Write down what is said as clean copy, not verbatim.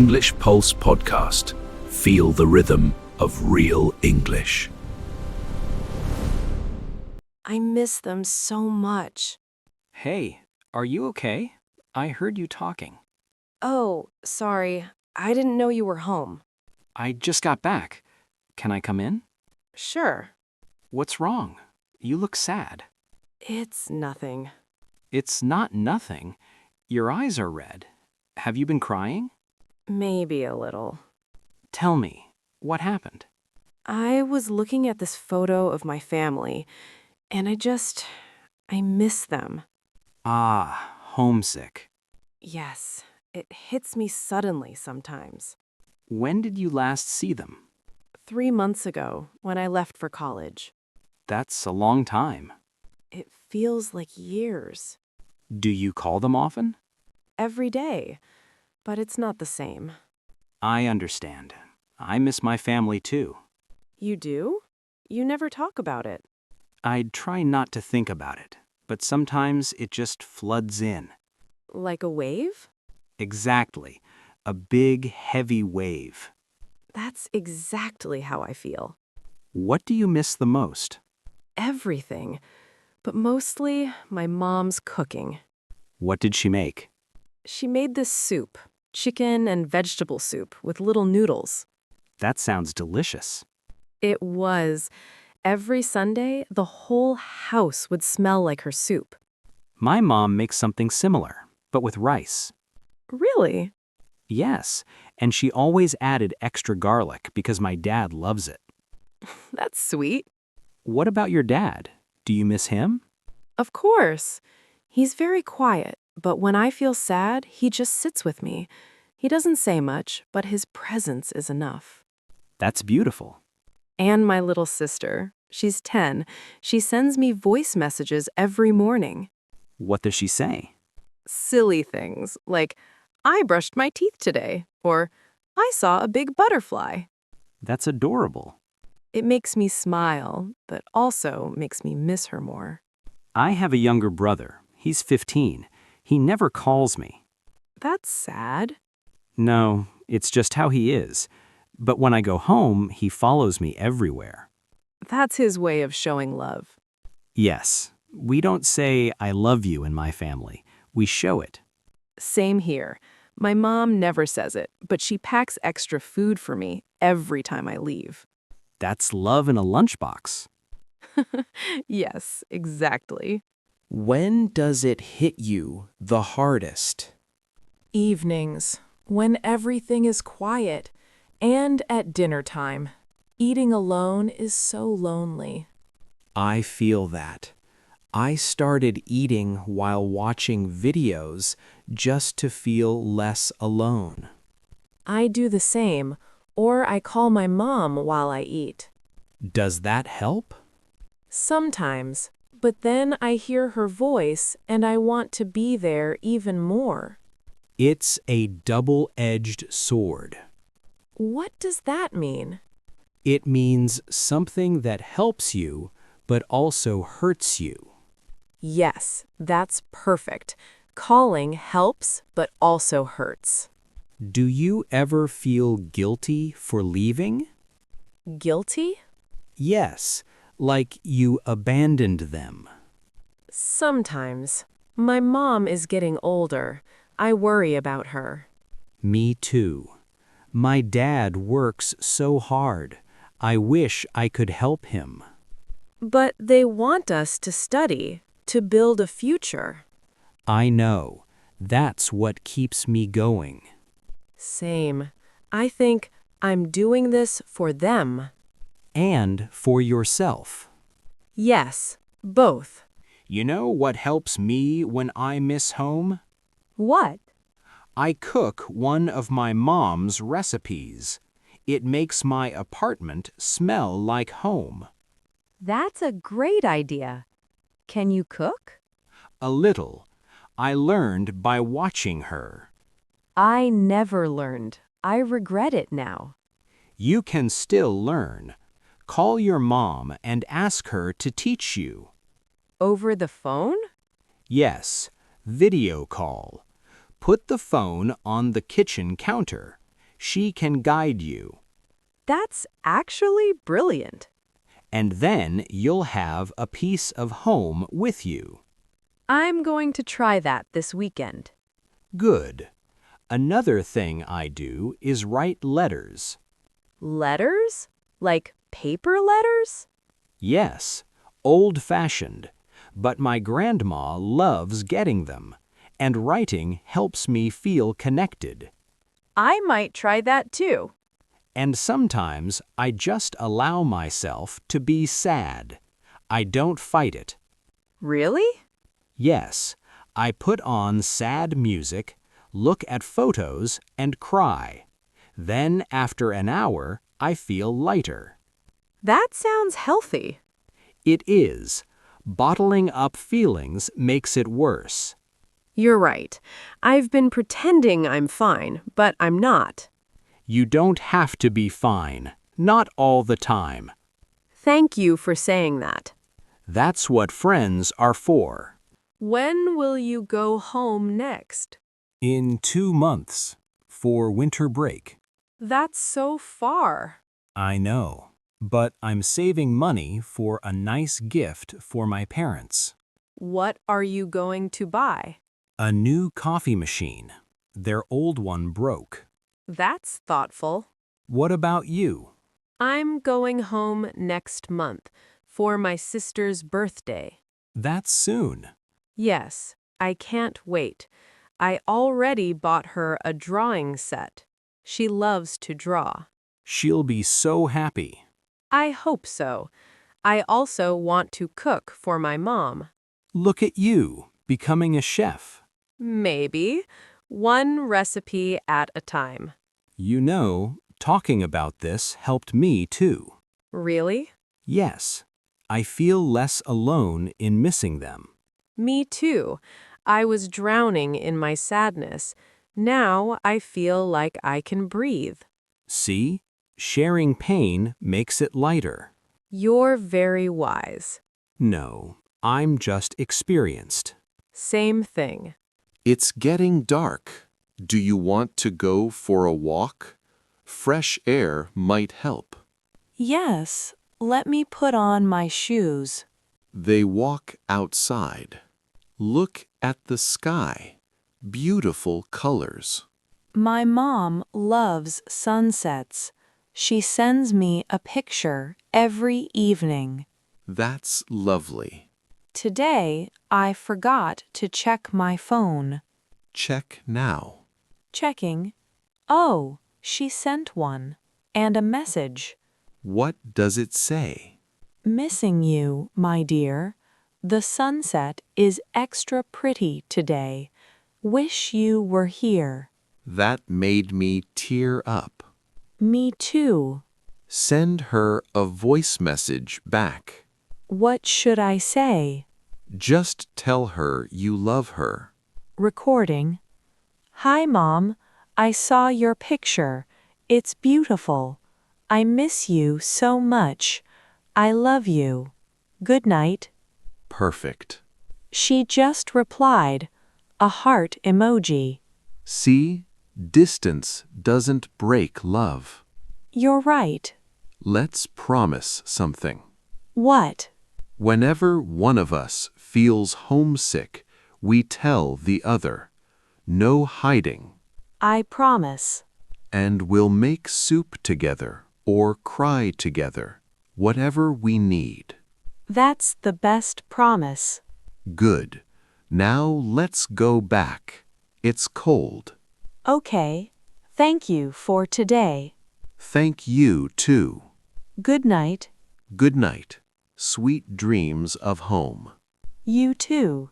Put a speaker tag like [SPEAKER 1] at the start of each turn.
[SPEAKER 1] English Pulse podcast. Feel the rhythm of real English.
[SPEAKER 2] I miss them so much.
[SPEAKER 3] Hey, are you okay? I heard you talking.
[SPEAKER 2] Oh, sorry. I didn't know you were home.
[SPEAKER 3] I just got back. Can I come in?
[SPEAKER 2] Sure.
[SPEAKER 3] What's wrong? You look sad.
[SPEAKER 2] It's nothing.
[SPEAKER 3] It's not nothing. Your eyes are red. Have you been crying?
[SPEAKER 2] Maybe a little.
[SPEAKER 3] Tell me, what happened?
[SPEAKER 2] I was looking at this photo of my family, and I miss them.
[SPEAKER 3] Ah, homesick.
[SPEAKER 2] Yes, it hits me suddenly sometimes.
[SPEAKER 3] When did you last see them?
[SPEAKER 2] 3 months ago, when I left for college.
[SPEAKER 3] That's a long time.
[SPEAKER 2] It feels like years.
[SPEAKER 3] Do you call them often?
[SPEAKER 2] Every day. But it's not the same.
[SPEAKER 3] I understand. I miss my family too.
[SPEAKER 2] You do? You never talk about it.
[SPEAKER 3] I'd try not to think about it, but sometimes it just floods in.
[SPEAKER 2] Like a wave?
[SPEAKER 3] Exactly. A big, heavy wave.
[SPEAKER 2] That's exactly how I feel.
[SPEAKER 3] What do you miss the most?
[SPEAKER 2] Everything. But mostly my mom's cooking.
[SPEAKER 3] What did she make?
[SPEAKER 2] She made this soup, chicken and vegetable soup with little noodles.
[SPEAKER 3] That sounds delicious.
[SPEAKER 2] It was. Every Sunday, the whole house would smell like her soup.
[SPEAKER 3] My mom makes something similar, but with rice.
[SPEAKER 2] Really?
[SPEAKER 3] Yes, and she always added extra garlic because my dad loves it.
[SPEAKER 2] That's sweet.
[SPEAKER 3] What about your dad? Do you miss him?
[SPEAKER 2] Of course. He's very quiet, but when I feel sad, he just sits with me. He doesn't say much, but his presence is enough.
[SPEAKER 3] That's beautiful.
[SPEAKER 2] And my little sister. She's 10. She sends me voice messages every morning.
[SPEAKER 3] What does she say?
[SPEAKER 2] Silly things like, I brushed my teeth today, or I saw a big butterfly.
[SPEAKER 3] That's adorable.
[SPEAKER 2] It makes me smile, but also makes me miss her more.
[SPEAKER 3] I have a younger brother. He's 15. He never calls me.
[SPEAKER 2] That's sad.
[SPEAKER 3] No, it's just how he is. But when I go home, he follows me everywhere.
[SPEAKER 2] That's his way of showing love.
[SPEAKER 3] Yes, we don't say I love you in my family. We show it.
[SPEAKER 2] Same here. My mom never says it, but she packs extra food for me every time I leave.
[SPEAKER 3] That's love in a lunchbox.
[SPEAKER 2] Yes, exactly.
[SPEAKER 4] When does it hit you the hardest?
[SPEAKER 5] Evenings, when everything is quiet, and at dinner time. Eating alone is so lonely.
[SPEAKER 4] I feel that. I started eating while watching videos just to feel less alone.
[SPEAKER 5] I do the same, or I call my mom while I eat.
[SPEAKER 4] Does that help?
[SPEAKER 5] Sometimes, but then I hear her voice and I want to be there even more.
[SPEAKER 4] It's a double-edged sword.
[SPEAKER 5] What does that mean?
[SPEAKER 4] It means something that helps you, but also hurts you.
[SPEAKER 5] Yes, that's perfect. Calling helps, but also hurts.
[SPEAKER 4] Do you ever feel guilty for leaving?
[SPEAKER 5] Guilty?
[SPEAKER 4] Yes, like you abandoned them.
[SPEAKER 5] Sometimes. My mom is getting older. I worry about her.
[SPEAKER 4] Me too. My dad works so hard. I wish I could help him.
[SPEAKER 5] But they want us to study, to build a future.
[SPEAKER 4] I know. That's what keeps me going.
[SPEAKER 5] Same. I think I'm doing this for them.
[SPEAKER 4] And for yourself.
[SPEAKER 5] Yes, both.
[SPEAKER 6] You know what helps me when I miss home?
[SPEAKER 5] What?
[SPEAKER 6] I cook one of my mom's recipes. It makes my apartment smell like home.
[SPEAKER 7] That's a great idea. Can you cook?
[SPEAKER 6] A little. I learned by watching her.
[SPEAKER 7] I never learned. I regret it now.
[SPEAKER 6] You can still learn. Call your mom and ask her to teach you.
[SPEAKER 7] Over the phone?
[SPEAKER 6] Yes, video call. Put the phone on the kitchen counter. She can guide you.
[SPEAKER 7] That's actually brilliant.
[SPEAKER 6] And then you'll have a piece of home with you.
[SPEAKER 7] I'm going to try that this weekend.
[SPEAKER 6] Good. Another thing I do is write letters.
[SPEAKER 7] Letters? Like paper letters?
[SPEAKER 6] Yes, old-fashioned, but my grandma loves getting them, and writing helps me feel connected.
[SPEAKER 7] I might try that too.
[SPEAKER 6] And sometimes I just allow myself to be sad. I don't fight it.
[SPEAKER 7] Really?
[SPEAKER 6] Yes, I put on sad music, look at photos, and cry. Then, after an hour, I feel lighter.
[SPEAKER 7] That sounds healthy.
[SPEAKER 6] It is. Bottling up feelings makes it worse.
[SPEAKER 2] You're right. I've been pretending I'm fine, but I'm not.
[SPEAKER 6] You don't have to be fine. Not all the time.
[SPEAKER 2] Thank you for saying that.
[SPEAKER 6] That's what friends are for.
[SPEAKER 2] When will you go home next?
[SPEAKER 3] In 2 months, for winter break.
[SPEAKER 2] That's so far.
[SPEAKER 3] I know, but I'm saving money for a nice gift for my parents.
[SPEAKER 2] What are you going to buy?
[SPEAKER 3] A new coffee machine. Their old one broke.
[SPEAKER 2] That's thoughtful.
[SPEAKER 3] What about you?
[SPEAKER 2] I'm going home next month for my sister's birthday.
[SPEAKER 3] That's soon.
[SPEAKER 2] Yes, I can't wait. I already bought her a drawing set. She loves to draw.
[SPEAKER 3] She'll be so happy.
[SPEAKER 2] I hope so. I also want to cook for my mom.
[SPEAKER 3] Look at you, becoming a chef.
[SPEAKER 2] Maybe. One recipe at a time.
[SPEAKER 3] You know, talking about this helped me too.
[SPEAKER 2] Really?
[SPEAKER 3] Yes, I feel less alone in missing them.
[SPEAKER 2] Me too. I was drowning in my sadness. Now I feel like I can breathe.
[SPEAKER 3] See? Sharing pain makes it lighter.
[SPEAKER 2] You're very wise.
[SPEAKER 3] No, I'm just experienced.
[SPEAKER 2] Same thing.
[SPEAKER 8] It's getting dark. Do you want to go for a walk? Fresh air might help.
[SPEAKER 5] Yes, let me put on my shoes.
[SPEAKER 8] They walk outside. Look at the sky. Beautiful colors.
[SPEAKER 5] My mom loves sunsets. She sends me a picture every evening.
[SPEAKER 8] That's lovely.
[SPEAKER 5] Today, I forgot to check my phone.
[SPEAKER 8] Check now.
[SPEAKER 5] Checking. Oh, she sent one. And a message.
[SPEAKER 8] What does it say?
[SPEAKER 5] Missing you, my dear. The sunset is extra pretty today. Wish you were here.
[SPEAKER 8] That made me tear up.
[SPEAKER 5] Me too.
[SPEAKER 8] Send her a voice message back.
[SPEAKER 5] What should I say?
[SPEAKER 8] Just tell her you love her.
[SPEAKER 5] Recording. Hi, Mom. I saw your picture. It's beautiful. I miss you so much. I love you. Good night.
[SPEAKER 8] Perfect.
[SPEAKER 5] She just replied. A heart emoji.
[SPEAKER 8] See? Distance doesn't break love.
[SPEAKER 5] You're right.
[SPEAKER 8] Let's promise something.
[SPEAKER 5] What?
[SPEAKER 8] Whenever one of us feels homesick, we tell the other. No hiding.
[SPEAKER 5] I promise.
[SPEAKER 8] And we'll make soup together or cry together, whatever we need.
[SPEAKER 5] That's the best promise.
[SPEAKER 8] Good. Now let's go back. It's cold.
[SPEAKER 5] Okay. Thank you for today.
[SPEAKER 8] Thank you, too.
[SPEAKER 5] Good night.
[SPEAKER 8] Good night. Sweet dreams of home.
[SPEAKER 5] You too.